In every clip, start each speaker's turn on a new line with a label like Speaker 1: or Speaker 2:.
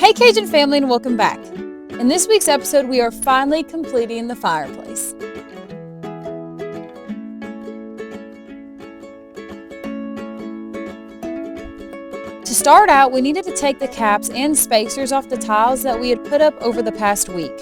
Speaker 1: Hey Cajun family, and welcome back. In this week's episode, we are finally completing the fireplace. To start out, we needed to take the caps and spacers off the tiles that we had put up over the past week.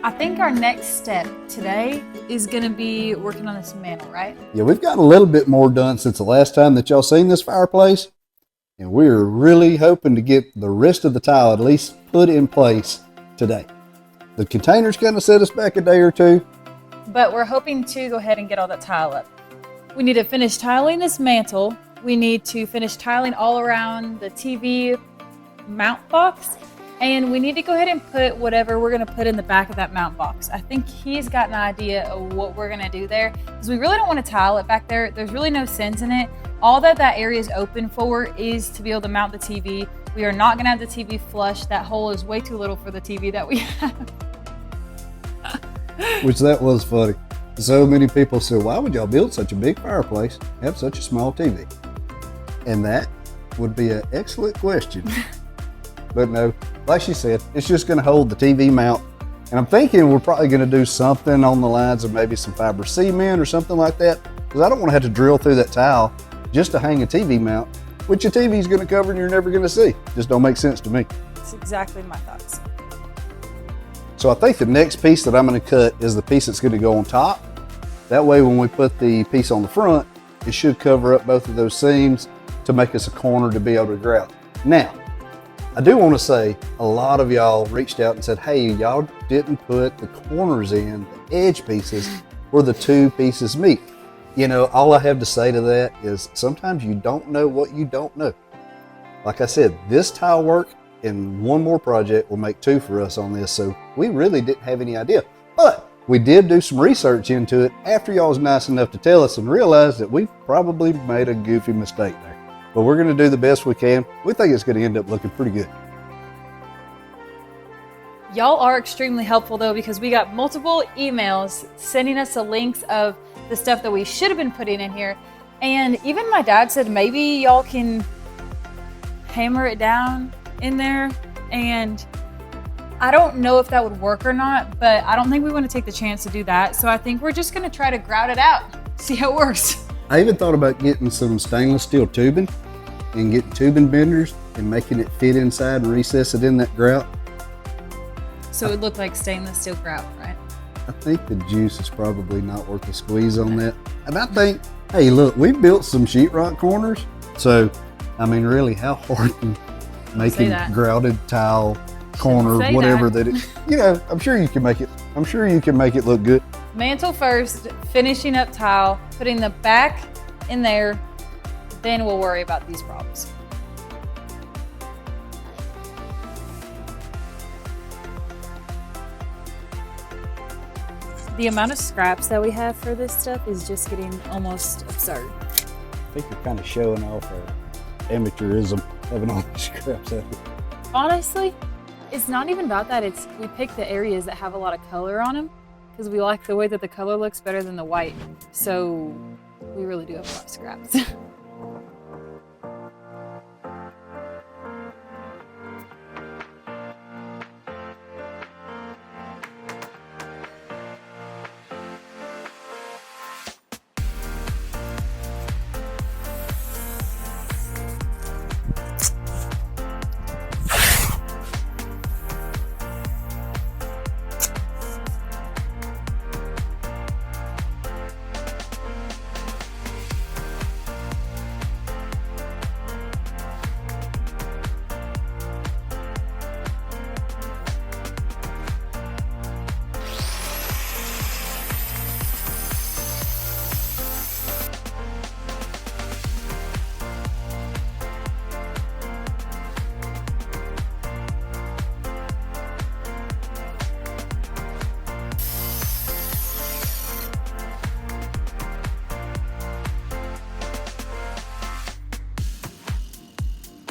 Speaker 1: I think our next step today is going to be working on this mantle, right?
Speaker 2: Yeah, we've got a little bit more done since the last time that y'all seen this fireplace. And we're really hoping to get the rest of the tile at least put in place today. The container's going to set us back a day or two.
Speaker 1: But we're hoping to go ahead and get all that tile up. We need to finish tiling this mantle. We need to finish tiling all around the TV mount box. And we need to go ahead and put whatever we're going to put in the back of that mount box. I think he's got an idea of what we're going to do there, because we really don't want to tile it back there. There's really no sense in it. All that area is open for is to be able to mount the TV. We are not going to have the TV flush. That hole is way too little for the TV that we have.
Speaker 2: Which that was funny. So many people said, why would y'all build such a big fireplace, have such a small TV? And that would be an excellent question. But no, like she said, it's just going to hold the TV mount. And I'm thinking we're probably going to do something on the lines of maybe some fiber cement or something like that, because I don't want to have to drill through that tile just to hang a TV mount, which your TV is going to cover and you're never going to see. Just don't make sense to me.
Speaker 1: That's exactly my thoughts.
Speaker 2: So I think the next piece that I'm going to cut is the piece that's going to go on top. That way when we put the piece on the front, it should cover up both of those seams to make us a corner to be able to grout. Now, I do want to say a lot of y'all reached out and said, hey, y'all didn't put the corners in, the edge pieces where the two pieces meet. You know, all I have to say to that is sometimes you don't know what you don't know. Like I said, this tile work and one more project will make two for us on this, so we really didn't have any idea. But we did do some research into it after y'all was nice enough to tell us and realized that we probably made a goofy mistake there. But we're going to do the best we can. We think it's going to end up looking pretty good.
Speaker 1: Y'all are extremely helpful though, because we got multiple emails sending us the links of the stuff that we should have been putting in here. And even my dad said maybe y'all can hammer it down in there. And I don't know if that would work or not, but I don't think we want to take the chance to do that. So I think we're just going to try to grout it out, see how it works.
Speaker 2: I even thought about getting some stainless steel tubing and getting tubing benders and making it fit inside and recess it in that grout.
Speaker 1: So it would look like stainless steel grout, right?
Speaker 2: I think the juice is probably not worth the squeeze on that. And I think, hey, look, we built some sheetrock corners. So, I mean, really, how hard can making grouted tile corner, whatever that is, you know, I'm sure you can make it look good.
Speaker 1: Mantle first, finishing up tile, putting the back in there, then we'll worry about these problems. The amount of scraps that we have for this stuff is just getting almost absurd.
Speaker 2: I think you're kind of showing off our amateurism having all these scraps out here.
Speaker 1: Honestly, it's not even about that. It's we pick the areas that have a lot of color on them because we like the way that the color looks better than the white. So we really do have a lot of scraps.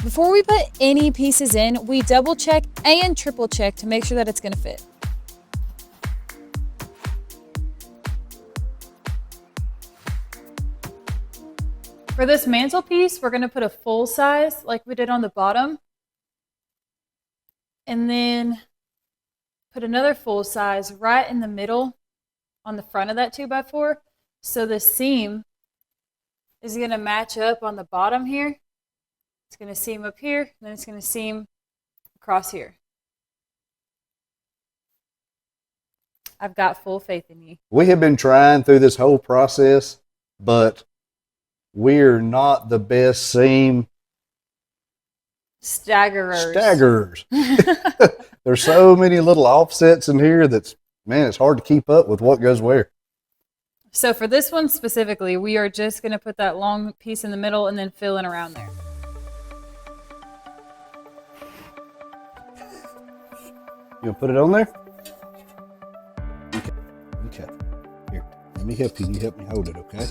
Speaker 1: Before we put any pieces in, we double check and triple check to make sure that it's gonna fit. For this mantelpiece, we're gonna put a full size like we did on the bottom. And then put another full size right in the middle on the front of that 2x4. So the seam is gonna match up on the bottom here. It's going to seam up here, and then it's going to seam across here. I've got full faith in you.
Speaker 2: We have been trying through this whole process, but we're not the best seam staggerers. There's so many little offsets in here that's, man, it's hard to keep up with what goes where.
Speaker 1: So for this one specifically, we are just going to put that long piece in the middle and then fill in around there.
Speaker 2: You want to put it on there? Okay. Here, let me help you. You help me hold it, okay?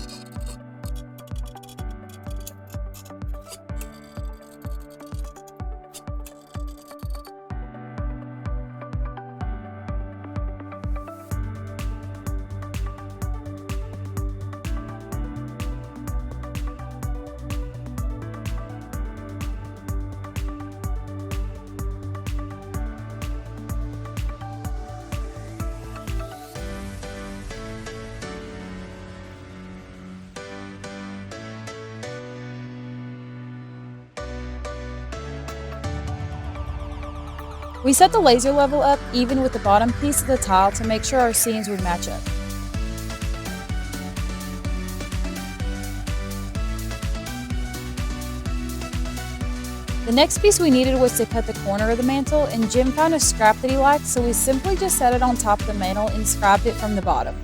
Speaker 1: We set the laser level up even with the bottom piece of the tile to make sure our seams would match up. The next piece we needed was to cut the corner of the mantle, and Jim found a scrap that he liked, so we simply just set it on top of the mantle and scribed it from the bottom.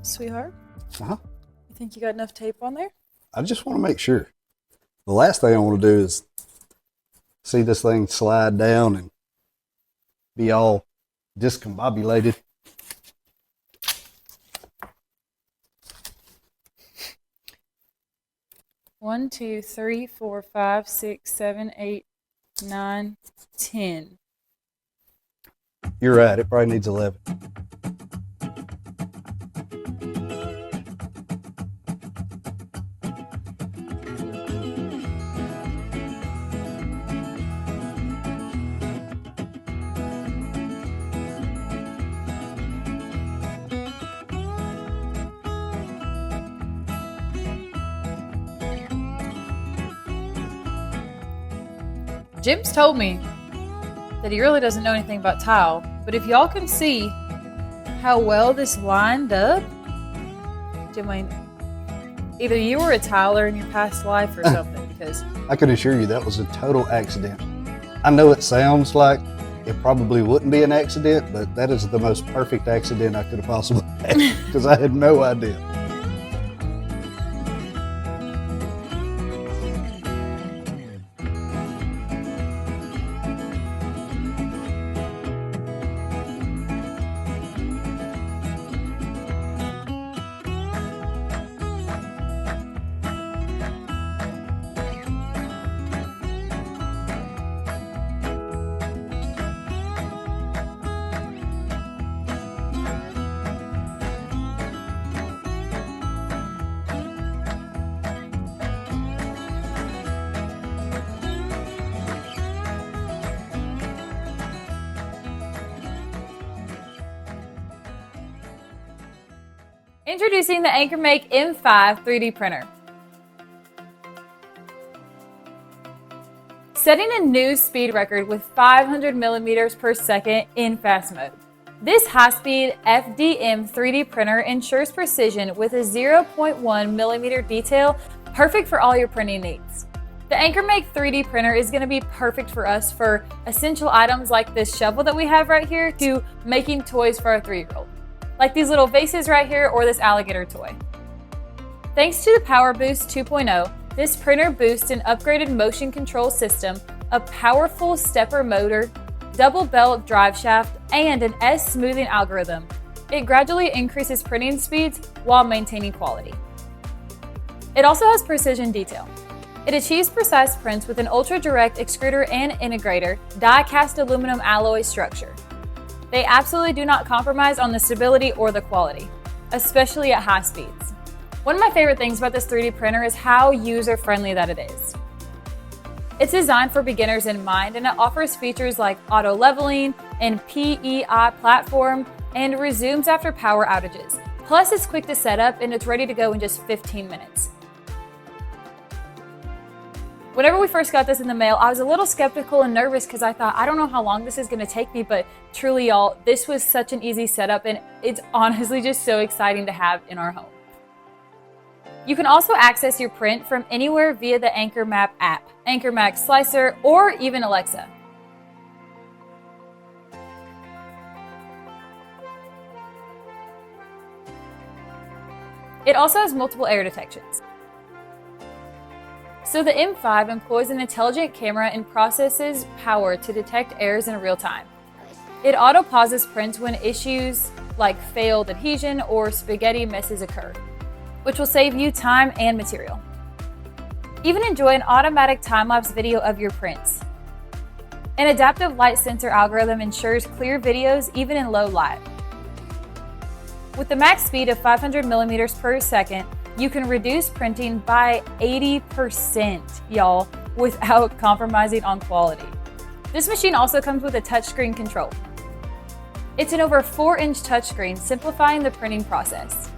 Speaker 1: Sweetheart,
Speaker 2: Uh-huh.
Speaker 1: you think you got enough tape on there?
Speaker 2: I just want to make sure. The last thing I want to do is see this thing slide down and be all discombobulated.
Speaker 1: One, 2, 3, 4, 5, 6, 7, 8, 9, 10.
Speaker 2: You're right, it probably needs 11.
Speaker 1: Jim's told me that he really doesn't know anything about tile, but if y'all can see how well this lined up, Jim Wayne, either you were a tiler in your past life or something, because
Speaker 2: I can assure you that was a total accident. I know it sounds like it probably wouldn't be an accident, but that is the most perfect accident I could have possibly had because I had no idea.
Speaker 1: Introducing the AnkerMake M5 3D printer. Setting a new speed record with 500 millimeters per second in fast mode. This high-speed FDM 3D printer ensures precision with a 0.1 millimeter detail, perfect for all your printing needs. The AnkerMake 3D printer is going to be perfect for us for essential items like this shovel that we have right here to making toys for our 3-year-old. Like these little vases right here or this alligator toy. Thanks to the Power Boost 2.0, this printer boasts an upgraded motion control system, a powerful stepper motor, double belt drive shaft, and an S smoothing algorithm. It gradually increases printing speeds while maintaining quality. It also has precision detail. It achieves precise prints with an ultra-direct extruder and integrator, die-cast aluminum alloy structure. They absolutely do not compromise on the stability or the quality, especially at high speeds. One of my favorite things about this 3D printer is how user-friendly that it is. It's designed for beginners in mind, and it offers features like auto leveling and PEI platform and resumes after power outages. Plus, it's quick to set up and it's ready to go in just 15 minutes. Whenever we first got this in the mail, I was a little skeptical and nervous because I thought, I don't know how long this is going to take me, but truly, y'all, this was such an easy setup and it's honestly just so exciting to have in our home. You can also access your print from anywhere via the AnkerMap app, AnkerMake Slicer, or even Alexa. It also has multiple error detections. So the M5 employs an intelligent camera and processes power to detect errors in real time. It auto-pauses prints when issues like failed adhesion or spaghetti messes occur, which will save you time and material. Even enjoy an automatic time-lapse video of your prints. An adaptive light sensor algorithm ensures clear videos even in low light. With the max speed of 500 millimeters per second, you can reduce printing by 80%, y'all, without compromising on quality. This machine also comes with a touchscreen control. It's an over 4-inch touchscreen, simplifying the printing process.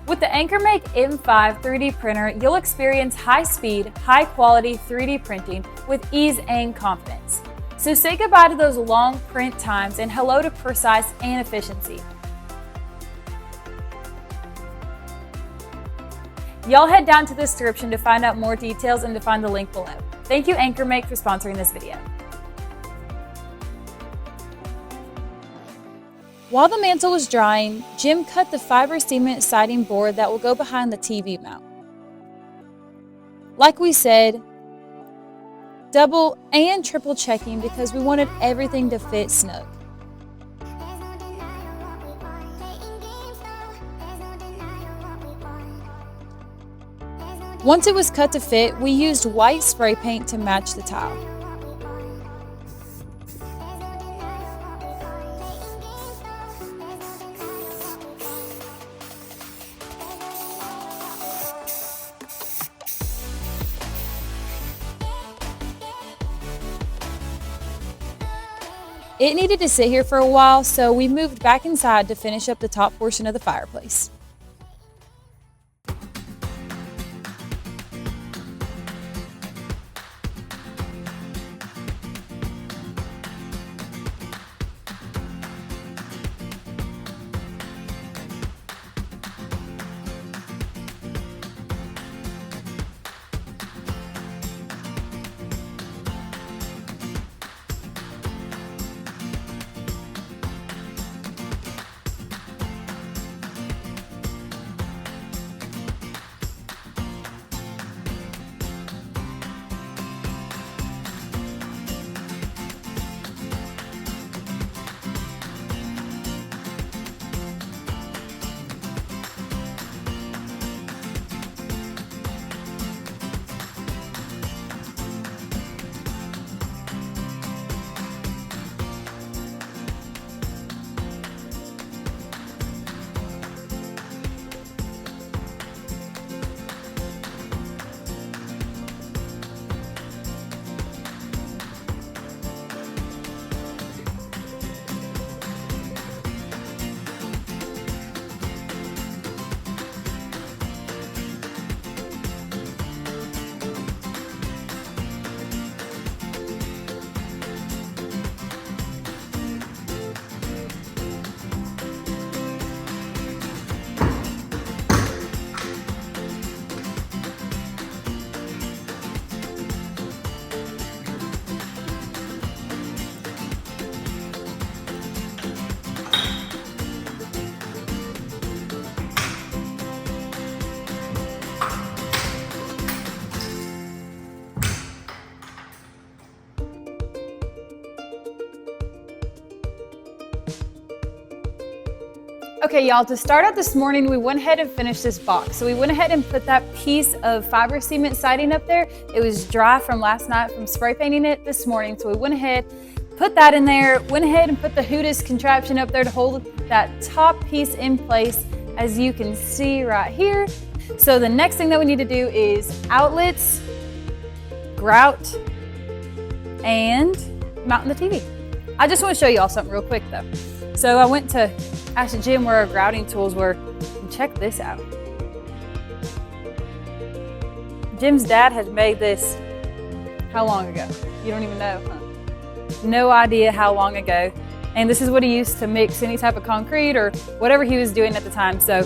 Speaker 1: With the AnkerMake M5 3D printer, you'll experience high-speed, high-quality 3D printing with ease and confidence. So say goodbye to those long print times and hello to precise and efficiency. Y'all head down to the description to find out more details and to find the link below. Thank you, AnkerMake, for sponsoring this video. While the mantle was drying, Jim cut the fiber cement siding board that will go behind the TV mount. Like we said, double and triple checking because we wanted everything to fit snug. Once it was cut to fit, we used white spray paint to match the tile. It needed to sit here for a while, so we moved back inside to finish up the top portion of the fireplace. Okay, y'all, to start out this morning, we went ahead and finished this box. So we went ahead and put that piece of fiber cement siding up there. It was dry from last night from spray painting it this morning. So we went ahead, put that in there, went ahead and put the Hootis contraption up there to hold that top piece in place, as you can see right here. So the next thing that we need to do is outlets, grout, and mounting the TV. I just want to show you all something real quick though. So I went to ask Jim where our grouting tools were, and check this out. Jim's dad has made this, how long ago? You don't even know, huh? No idea how long ago. And this is what he used to mix any type of concrete or whatever he was doing at the time. So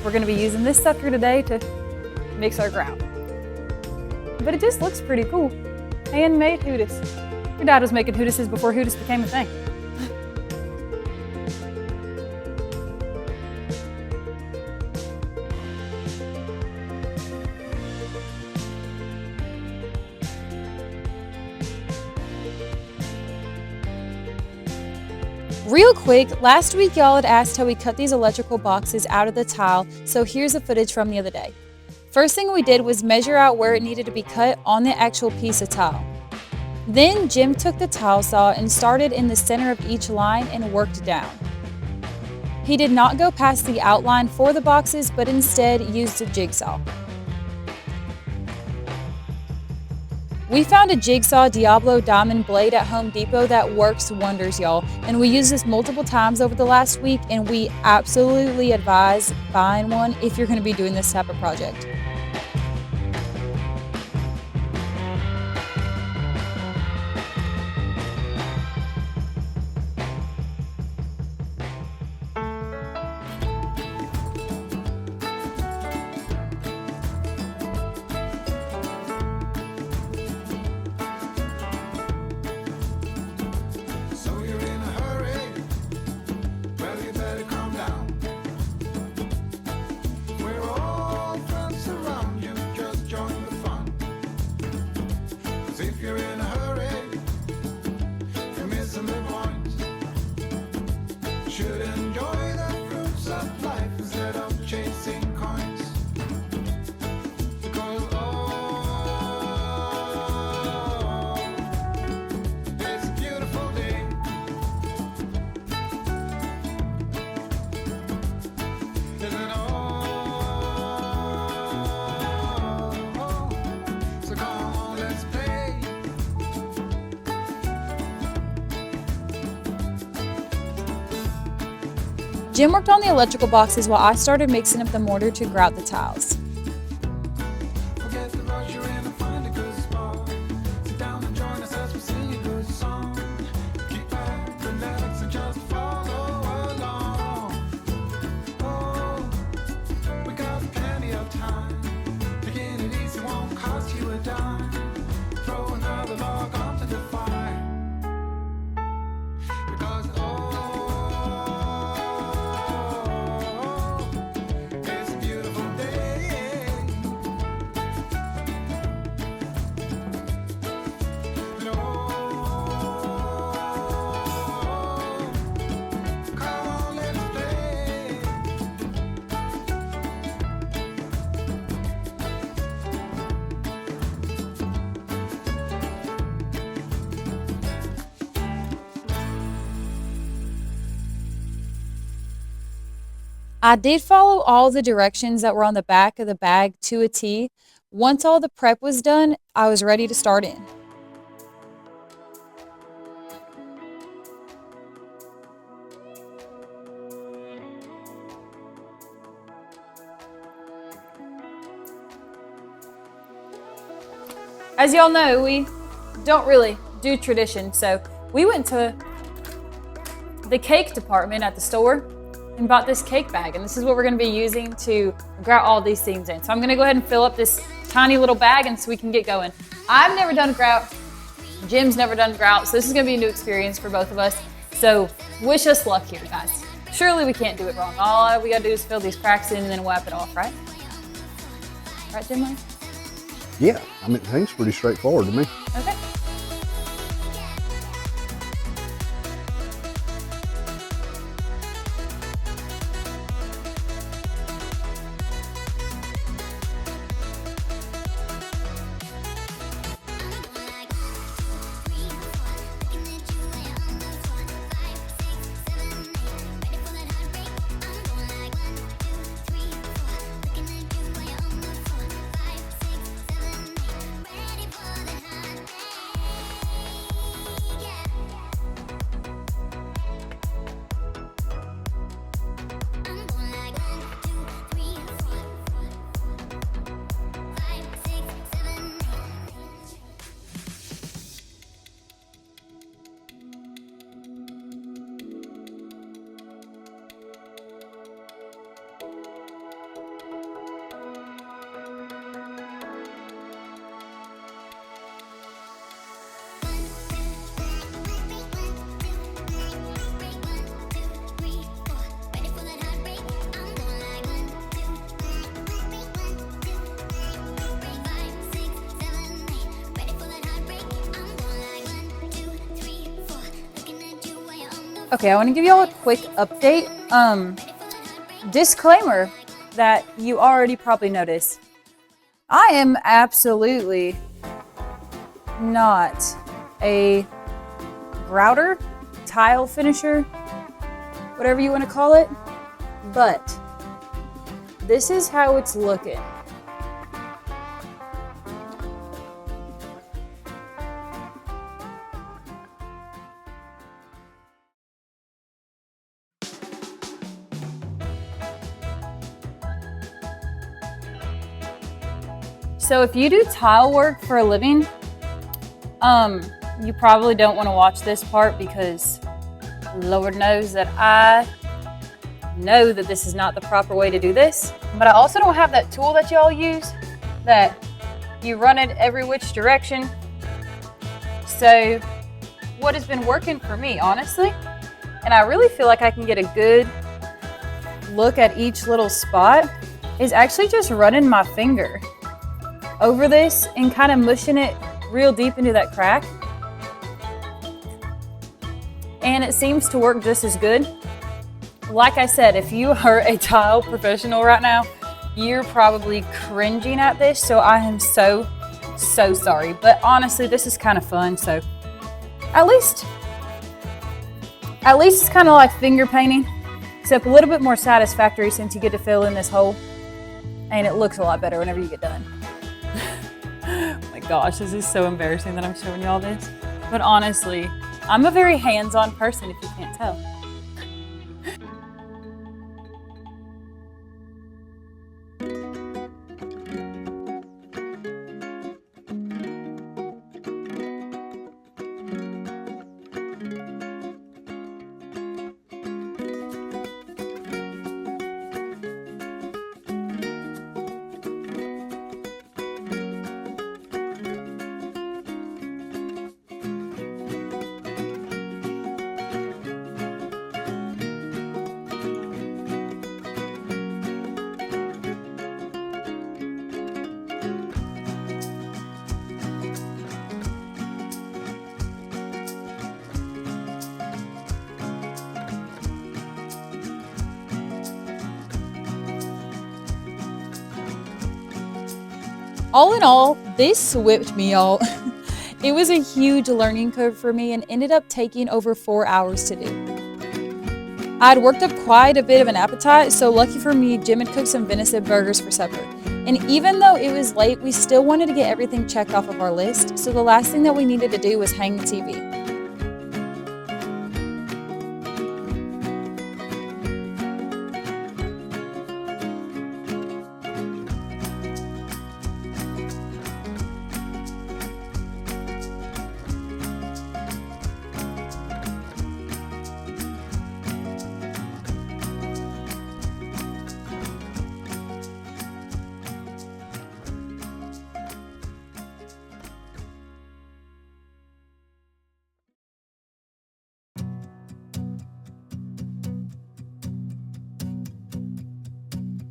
Speaker 1: we're gonna be using this sucker today to mix our grout. But it just looks pretty cool. Handmade Hootis. Your dad was making Hootises before Hootis became a thing. Real quick, last week y'all had asked how we cut these electrical boxes out of the tile, so here's the footage from the other day. First thing we did was measure out where it needed to be cut on the actual piece of tile. Then Jim took the tile saw and started in the center of each line and worked down. He did not go past the outline for the boxes, but instead used a jigsaw. We found a jigsaw Diablo diamond blade at Home Depot that works wonders, y'all. And we used this multiple times over the last week, and we absolutely advise buying one if you're gonna be doing this type of project. Jim worked on the electrical boxes while I started mixing up the mortar to grout the tiles. I did follow all the directions that were on the back of the bag to a T. Once all the prep was done, I was ready to start in. As y'all know, we don't really do tradition, so we went to the cake department at the store and bought this cake bag, and this is what we're going to be using to grout all these seams in. So I'm going to go ahead and fill up this tiny little bag and so we can get going. I've never done grout. Jim's never done grout, so this is going to be a new experience for both of us. So wish us luck here, guys. Surely we can't do it wrong. All we got to do is fill these cracks in and then wipe it off, right? Right, Jim?
Speaker 2: Yeah, I mean, I think it's pretty straightforward to me.
Speaker 1: Okay. Okay, I want to give y'all a quick update. Disclaimer that you already probably noticed. I am absolutely not a grouter, tile finisher, whatever you want to call it, but this is how it's looking. So if you do tile work for a living, you probably don't want to watch this part because Lord knows that I know that this is not the proper way to do this. But I also don't have that tool that y'all use that you run it every which direction. So what has been working for me, honestly, and I really feel like I can get a good look at each little spot, is actually just running my finger over this and kind of mushing it real deep into that crack. And it seems to work just as good. Like I said, if you are a tile professional right now, you're probably cringing at this, so I am so sorry. But honestly, this is kind of fun, so at least it's kind of like finger painting, except a little bit more satisfactory since you get to fill in this hole, and it looks a lot better whenever you get done. Oh my gosh, this is so embarrassing that I'm showing you all this. But honestly, I'm a very hands-on person if you can't tell. All in all, this whipped me, y'all. It was a huge learning curve for me and ended up taking over 4 hours to do. I'd worked up quite a bit of an appetite, so lucky for me, Jim had cooked some venison burgers for supper. And even though it was late, we still wanted to get everything checked off of our list, so the last thing that we needed to do was hang the TV.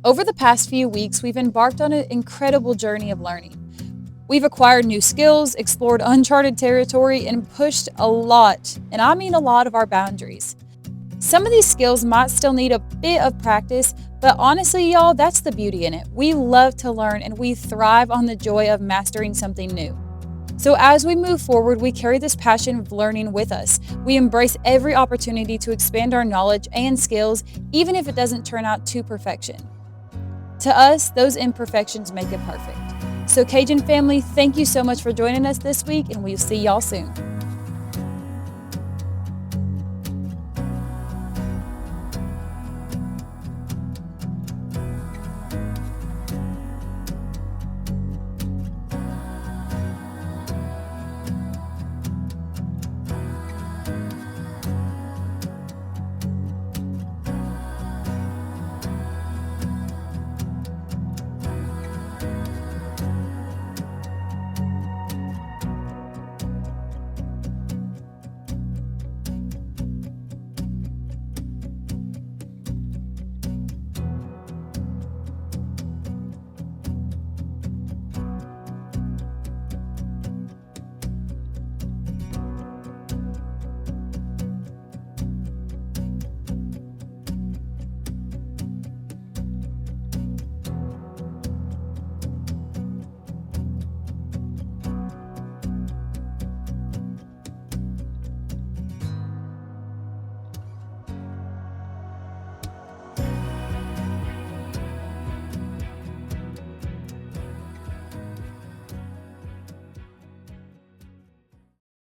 Speaker 1: Over the past few weeks, we've embarked on an incredible journey of learning. We've acquired new skills, explored uncharted territory, and pushed a lot, and I mean a lot, of our boundaries. Some of these skills might still need a bit of practice, but honestly, y'all, that's the beauty in it. We love to learn, and we thrive on the joy of mastering something new. So as we move forward, we carry this passion of learning with us. We embrace every opportunity to expand our knowledge and skills, even if it doesn't turn out to perfection. To us, those imperfections make it perfect. So Cajun family, thank you so much for joining us this week, and we'll see y'all soon.